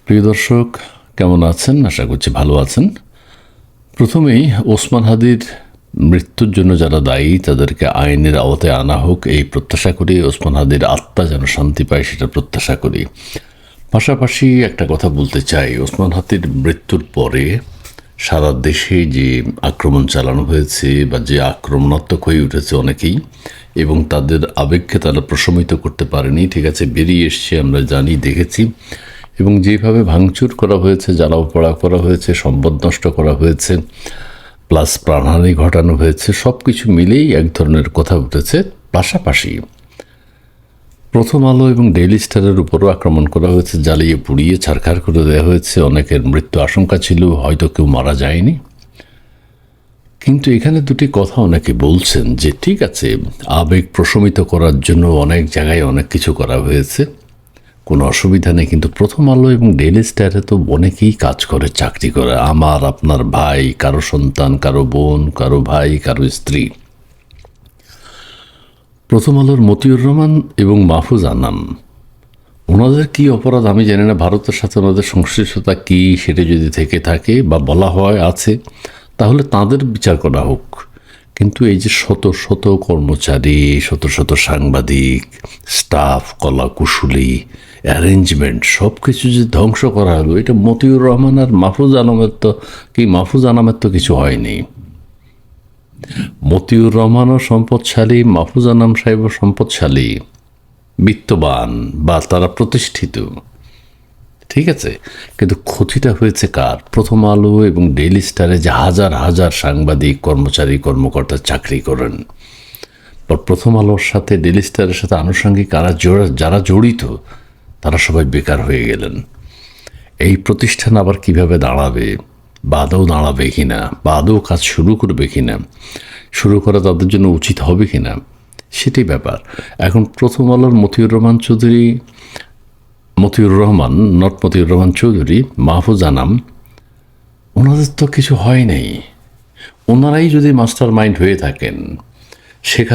প্রিয় দর্শক, কেমন আছেন? আশা করছি ভালো আছেন। প্রথমেই ওসমান হাদির মৃত্যুর জন্য যারা দায়ী তাদেরকে আইনের আওতায় আনা হোক, এই প্রত্যাশা করি। ওসমান হাদির আত্মা যেন শান্তি পায়, সেটা প্রত্যাশা করি। পাশাপাশি একটা কথা বলতে চাই, ওসমান হাদির মৃত্যুর পরে সারা দেশে যে আক্রমণ চালানো হয়েছে বা যে আক্রমণাত্মক হয়ে উঠেছে অনেকেই, এবং তাদের আবেগকে তারা প্রশমিত করতে পারেনি। ঠিক আছে, বেরিয়ে এসছে, আমরা জানি, দেখেছি। এবং যেভাবে ভাঙচুর করা হয়েছে, জ্বালাও পোড়া করা হয়েছে, সম্পদ নষ্ট করা হয়েছে, প্লাস প্রাণহানি ঘটানো হয়েছে, সব কিছু মিলেই এক ধরনের কথা উঠেছে। পাশাপাশি প্রথম আলো এবং ডেইলি স্টারের উপরও আক্রমণ করা হয়েছে, জ্বালিয়ে পুড়িয়ে ছারখার করে দেওয়া হয়েছে। অনেকের মৃত্যু আশঙ্কা ছিল, হয়তো কেউ মারা যায়নি। কিন্তু এখানে দুটি কথা অনেকে বলছেন যে ঠিক আছে, আবেগ প্রশমিত করার জন্য অনেক জায়গায় অনেক কিছু করা হয়েছে, কোনো অসুবিধা নেই। কিন্তু প্রথম আলো এবং ডেইলি স্টারে তো অনেকেই কাজ করে, চাকরি করে। আমার, আপনার ভাই, কারো সন্তান, কারো বোন, কারো ভাই, কারো স্ত্রী। প্রথম আলোর মতিউর রহমান এবং মাহফুজ আনাম, ওনাদের কি অপরাধ আমি জানি না। ভারতের সাথে ওনাদের সংশ্লিষ্টতা কি, সেটা যদি থেকে থাকে বা বলা হয় আছে, তাহলে তাদের বিচার করা হোক। কিন্তু এই যে শত শত কর্মচারী, শত শত সাংবাদিক, স্টাফ, কলা কুশলী, অ্যারেঞ্জমেন্ট, সব কিছু যে ধ্বংস করা হলো, এটা মতিউর রহমান আর মাহফুজ আনামের তো কিছু হয়নি। মতিউর রহমানও সম্পদশালী, মাহফুজ আনাম সাহেবও সম্পদশালী, বিত্তবান, বা তারা প্রতিষ্ঠিত। ঠিক আছে, কিন্তু ক্ষতিটা হয়েছে কার? প্রথম আলো এবং ডেইলি স্টারে যে হাজার হাজার সাংবাদিক, কর্মচারী, কর্মকর্তা চাকরি করেন, বা প্রথম আলোর সাথে ডেইলি স্টারের সাথে আনুষঙ্গিক যারা জড়িত, তারা সবাই বেকার হয়ে গেলেন। এই প্রতিষ্ঠান আবার কিভাবে দাঁড়াবে, বা আদৌ দাঁড়াবে কিনা, বা আদৌ কাজ শুরু করবে কিনা, শুরু করা তাদের জন্য উচিত হবে কিনা, সেটাই ব্যাপার। এখন প্রথম আলোর মতিউর রহমান চৌধুরী, মাহফুজ আনাম, ওনাদের তো কিছু হয় নাই। ওনারাই যদি মাস্টার মাইন্ড হয়ে থাকেন, শেখ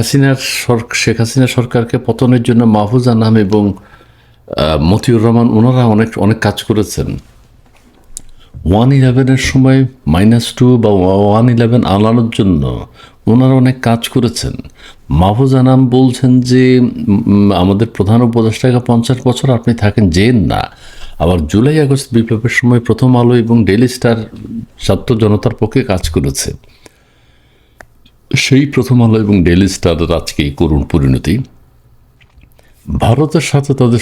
হাসিনা সরকারকে পতনের জন্য মাহফুজ আনাম এবং মতিউর রহমান, ওনারা অনেক অনেক কাজ করেছেন। 111 সময় -2 বা 111 আনানোর জন্য ওনারা অনেক কাজ করেছেন। মাহফুজ আনাম বলছেন যে আমাদের প্রধান উপদেষ্টাকে 50 বছর আপনি থাকেন, যেন না। আবার জুলাই আগস্ট বিপ্লবের সময় প্রথম আলো এবং ডেইলি স্টার ছাত্র জনতার পক্ষে কাজ করেছে। সেই প্রথম আলো এবং ডেইলি স্টারের আজকে এই করুণ পরিণতি। ভারতের সাথে তাদের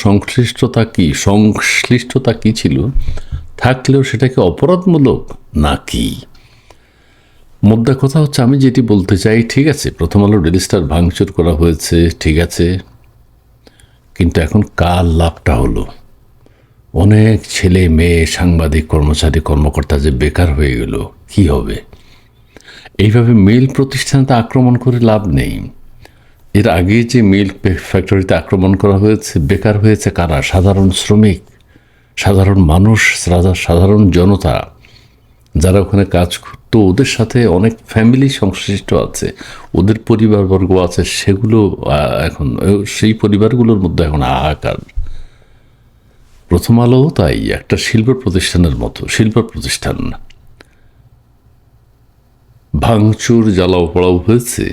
সংশ্লিষ্টতা কি ছিল, থাকলেও সেটাকে অপরাধমূলক নাকি? মুদ্রা কথা হচ্ছে, আমি যেটি বলতে চাই, ঠিক আছে, প্রথম আলো ডেইলি স্টার ভাঙচুর করা হয়েছে, ঠিক আছে, কিন্তু এখন কার লাভটা হলো? অনেক ছেলে মেয়ে, সাংবাদিক, কর্মচারী, কর্মকর্তা যে বেকার হয়ে গেল, কি হবে? এইভাবে মিল প্রতিষ্ঠানতে আক্রমণ করে লাভ নেই। এর আগে যে মিল ফ্যাক্টরিতে আক্রমণ করা হয়েছে, বেকার হয়েছে কারা? সাধারণ শ্রমিক, সাধারণ মানুষ, সাধারণ জনতা, যারা ওখানে কাজ করতো। ওদের সাথে অনেক ফ্যামিলি সংশ্লিষ্ট আছে, ওদের পরিবারবর্গ আছে, সেগুলো এখন সেই পরিবারগুলোর মধ্যে এখন হাহাকার। প্রথম আলো তাই একটা শিল্প প্রতিষ্ঠানের মতো, শিল্প প্রতিষ্ঠান। ভাঙচুর, জ্বালাও পোড়াও হয়েছে,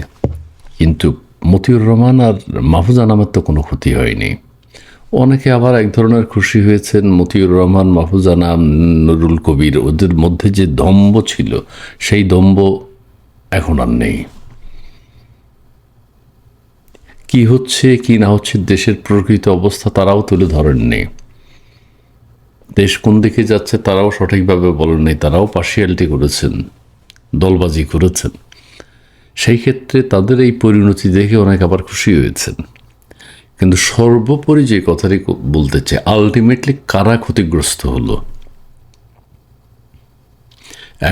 কিন্তু মতিউর রহমান আর মাহফুজ আনামের তো কোনো ক্ষতি হয়নি। অনেকে আবার এক ধরনের খুশি হয়েছেন। মতিউর রহমান, মাহফুজ আনাম, নুরুল কবির, ওদের মধ্যে যে দম্ভ ছিল, সেই দম্ভ এখন আর নেই। কি হচ্ছে কি না হচ্ছে, দেশের প্রকৃত অবস্থা তারাও তুলে ধরেননি। দেশ কোন দিকে যাচ্ছে তারাও সঠিকভাবে বলেননি। তারাও পার্শিয়ালিটি করেছেন, দলবাজি করেছেন। সেই ক্ষেত্রে তাদের এই পরিণতি দেখে অনেক আবার খুশি হয়েছেন। কিন্তু সর্বোপরি যে কথাটি বলতে চাই, আলটিমেটলি কারা ক্ষতিগ্রস্ত হলো?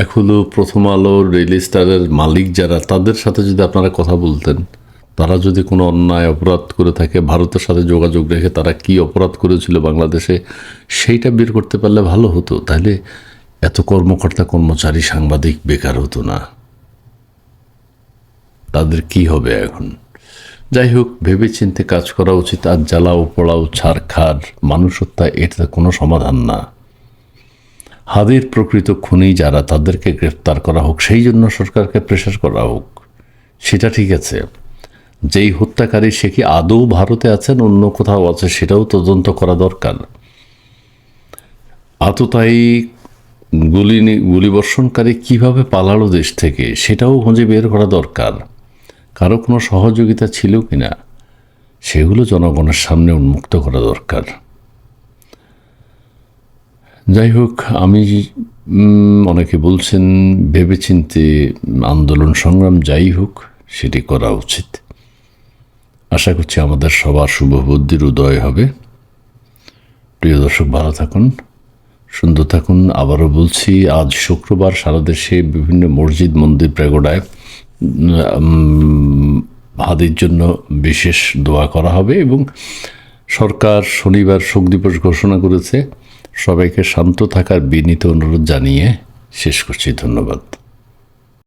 এক হলো প্রথম আলো, ডেইলি স্টারের মালিক যারা, তাদের সাথে যদি আপনারা কথা বলতেন, তারা যদি কোনো অন্যায় অপরাধ করে থাকে, ভারতের সাথে যোগাযোগ রেখে তারা কি অপরাধ করেছিল বাংলাদেশে, সেইটা বের করতে পারলে ভালো হতো। তাহলে এত কর্মকর্তা, কর্মচারী, সাংবাদিক বেকার হতো না। তাদের কি হবে এখন? যাই হোক, ভেবেচিন্তে কাজ করা উচিত। আর জ্বালাও পোড়াও ছাড়খাড় মানুষ হত্যা, এটা কোনো সমাধান না। হাদির প্রকৃত খুনি যারা, তাদেরকে গ্রেফতার করা হোক, সেই জন্য সরকারকে প্রেশার করা হোক, সেটা ঠিক আছে। যেই হত্যাকারী, সে কি আদৌ ভারতে আছেন, অন্য কোথাও আছে, সেটাও তদন্ত করা দরকার। আততায়ী গুলিবর্ষণকারী কিভাবে পালালো দেশ থেকে, সেটাও খুঁজে বের করা দরকার। কারো কোনো সহযোগিতা ছিল কিনা, সেগুলো জনগণের সামনে উন্মুক্ত করা দরকার। যাই হোক, আমি অনেকে বলছেন ভেবেচিন্তে আন্দোলন সংগ্রাম যাই হোক সেটি করা উচিত। আশা করছি আমাদের সবার শুভ বুদ্ধির উদয় হবে। প্রিয় দর্শক, ভালো থাকুন, সুন্দর থাকুন। আবারও বলছি, আজ শুক্রবার সারা দেশে বিভিন্ন মসজিদ, মন্দির, প্যাগোডায় হাদির জন্য বিশেষ দোয়া করা হবে এবং সরকার শনিবার শোক দিবস ঘোষণা করেছে। সবাইকে শান্ত থাকার বিনীত অনুরোধ জানিয়ে শেষ করছি। ধন্যবাদ।